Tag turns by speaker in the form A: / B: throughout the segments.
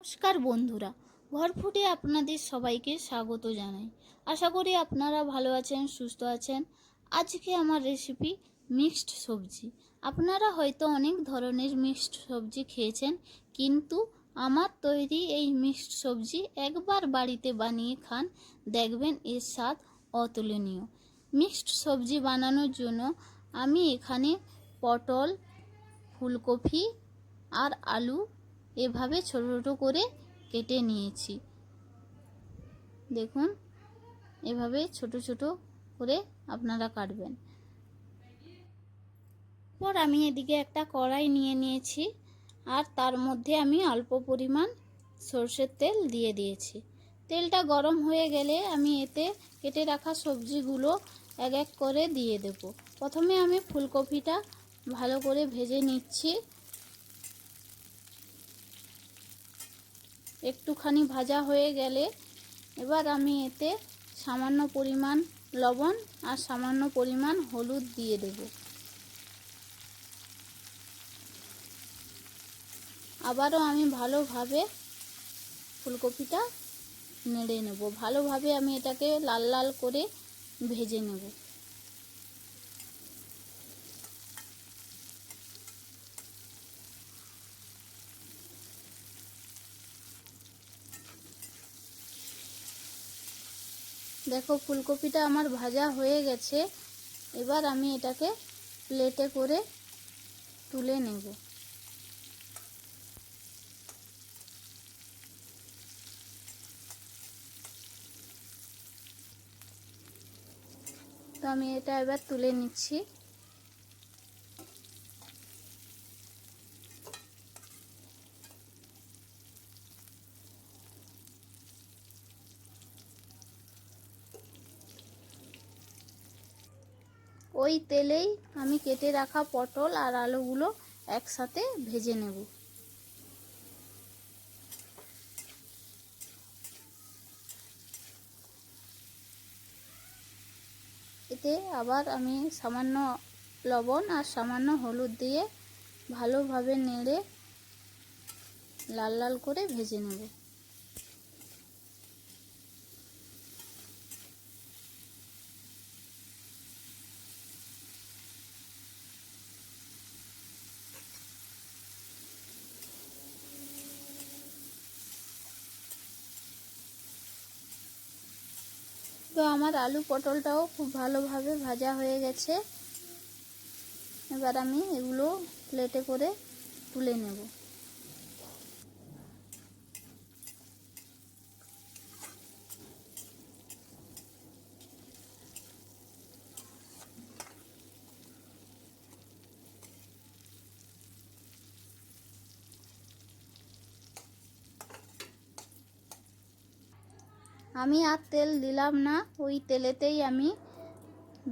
A: নমস্কার বন্ধুরা, ঘরফুটে আপনাদের সবাইকে স্বাগত জানাই। আশা করি আপনারা ভালো আছেন, সুস্থ আছেন। আজকে আমার রেসিপি মিক্সড সবজি। আপনারা হয়তো অনেক ধরনের মিক্সড সবজি খেয়েছেন, কিন্তু আমার তৈরি এই মিক্সড সবজি একবার বাড়িতে বানিয়ে খান, দেখবেন এর স্বাদ অতুলনীয়। মিক্সড সবজি বানানোর জন্য আমি এখানে পটল, ফুলকপি আর আলু এভাবে ছোট ছোট করে কেটে নিয়েছি। দেখুন, এভাবে ছোট ছোট করে আপনারা কাটবেন। পর আমি এদিকে একটা কড়াই নিয়ে নিয়েছি, আর তার মধ্যে আমি অল্প পরিমাণ সরষের তেল দিয়ে দিয়েছি। তেলটা গরম হয়ে গেলে আমি এতে কেটে রাখা সবজিগুলো এক এক করে দিয়ে দেব। প্রথমে আমি ফুলকপিটা ভালো করে ভেজে নিচ্ছি। একটুখানি ভাজা হয়ে গেলে এবার আমি এতে সামান্য পরিমাণ লবণ আর সামান্য পরিমাণ হলুদ দিয়ে দেব। আবারও আমি ভালোভাবে ফুলকপিটা নেড়ে নেব। ভালোভাবে আমি এটাকে লাল লাল করে ভেজে নেব। দেখো, ফুলকপিটা আমার ভাজা হয়ে গেছে। এবার আমি এটাকে প্লেটে করে তুলে নেব। তো আমি এটা এবার তুলে নিচ্ছি। ওই তেলেই আমি কেটে রাখা পটল আর আলুগুলো একসাথে ভেজে নেব। এতে আবার আমি সামান্য লবণ আর সামান্য হলুদ দিয়ে ভালোভাবে নেড়ে লাল লাল করে ভেজে নেব। তো আমার আলু পটলটাও খুব ভালোভাবে ভাজা হয়ে গেছে। এবার আমি এগুলো প্লেটে করে তুলে নেব। আমি আর তেল দিলাম না, ওই তেলেতেই আমি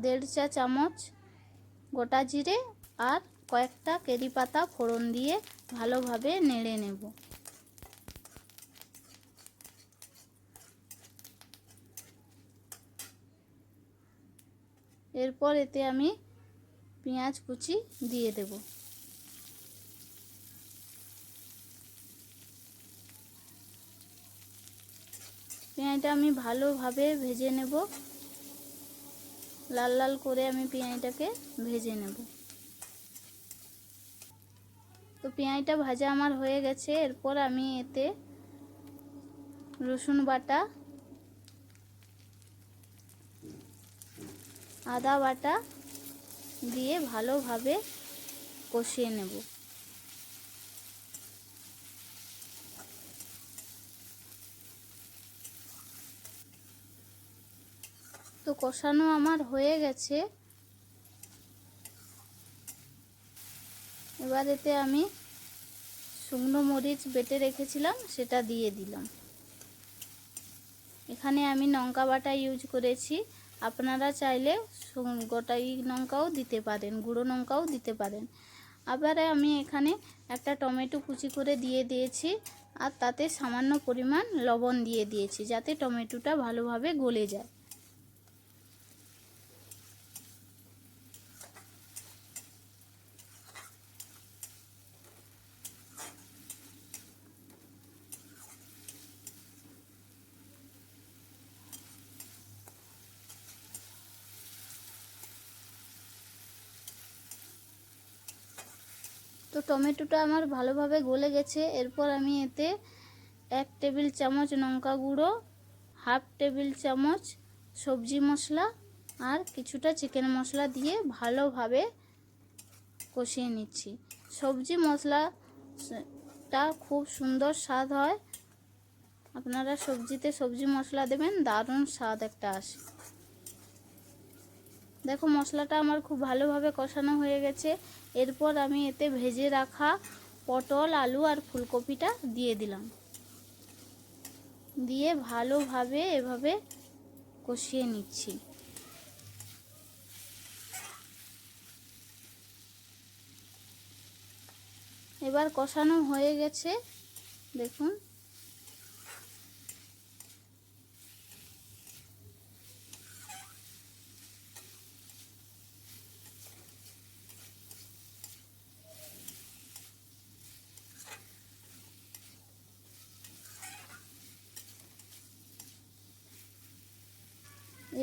A: 1.5 চা চামচ গোটা জিরে আর কয়েকটা কারি পাতা ফোড়ন দিয়ে ভালোভাবে নেড়ে নেব। এরপর এতে আমি পেঁয়াজ কুচি দিয়ে দেব। পেঁয়াজটা আমি ভালোভাবে ভেজে নেব। লাল লাল করে আমি পেঁয়াজটাকে ভেজে নেব। তো পেঁয়াজটা ভাজা আমার হয়ে গেছে। এরপর আমি এতে রসুন বাটা, আদা বাটা দিয়ে ভালোভাবে কষিয়ে নেব। তো কষানো আমার হয়ে গেছে। এবার এতে আমি শুকনো মরিচ বেটে রেখেছিলাম, সেটা দিয়ে দিলাম। এখানে আমি লঙ্কা বাটা ইউজ করেছি। আপনারা চাইলে গোটা লঙ্কাও দিতে পারেন, গুঁড়ো লঙ্কাও দিতে পারেন। আবার আমি এখানে একটা টমেটো কুচি করে দিয়ে দিয়েছি, আর তাতে সামান্য পরিমাণ লবণ দিয়ে দিয়েছি, যাতে টমেটোটা ভালোভাবে গলে যায়। তো টমেটোটা আমার ভালোভাবে গলে গেছে। এরপর আমি এতে 1 টেবিল চামচ লঙ্কা গুঁড়ো, 1/2 টেবিল চামচ সবজি মশলা আর কিছুটা চিকেন মশলা দিয়ে ভালোভাবে কষিয়ে নিচ্ছি। সবজি মশলাটা খুব সুন্দর স্বাদ হয়, আপনারা সবজিতে সবজি মশলা দেবেন, দারুণ স্বাদ একটা আসে। দেখো মশলাটা আমার খুব ভালোভাবে কষানো হয়ে গেছে। এরপর আমি এতে ভেজে রাখা পটল, আলু আর ফুলকপিটা দিয়ে দিলাম, দিয়ে ভালোভাবে এভাবে কষিয়ে নিচ্ছি। এবার কষানো হয়ে গেছে, দেখুন।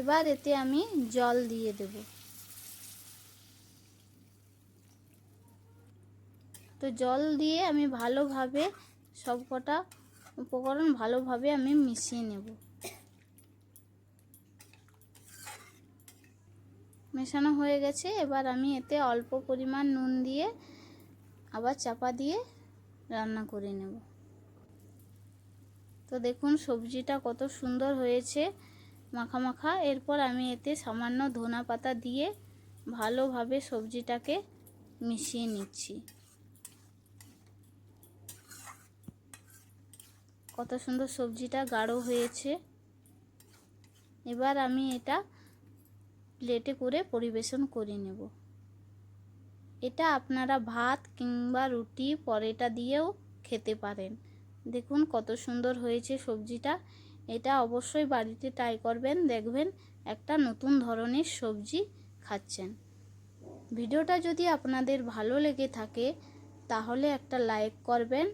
A: এবার এতে আমি জল দিয়ে দেব। তো জল দিয়ে আমি ভালোভাবে সবকটা উপকরণ ভালোভাবে আমি মিশিয়ে নেব। মেশানো হয়ে গেছে। এবার আমি এতে অল্প পরিমাণ নুন দিয়ে আবার চাপা দিয়ে রান্না করে নেব। তো দেখুন সবজিটা কত সুন্দর হয়েছে, মাখা মাখা। এরপর আমি এতে সামান্য ধনা পাতা দিয়ে ভালোভাবে সবজিটাকে মিশিয়ে নিচ্ছি। কত সুন্দর সবজিটা গাঢ় হয়েছে। এবার আমি এটা প্লেটে করে পরিবেশন করে নেব। এটা আপনারা ভাত কিংবা রুটি, পরোটা দিয়েও খেতে পারেন। দেখুন কত সুন্দর হয়েছে সবজিটা। এটা অবশ্যই বাড়িতে ট্রাই করবেন, দেখবেন একটা নতুন ধরনের সবজি খাচ্ছেন। ভিডিওটা যদি আপনাদের ভালো লেগে থাকে তাহলে একটা লাইক করবেন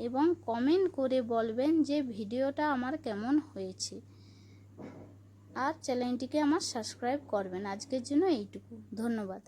A: এবং কমেন্ট করে বলবেন যে ভিডিওটা আমার কেমন হয়েছে, আর চ্যানেলটিকে আমার সাবস্ক্রাইব করবেন। আজকের জন্য এইটুকু, ধন্যবাদ।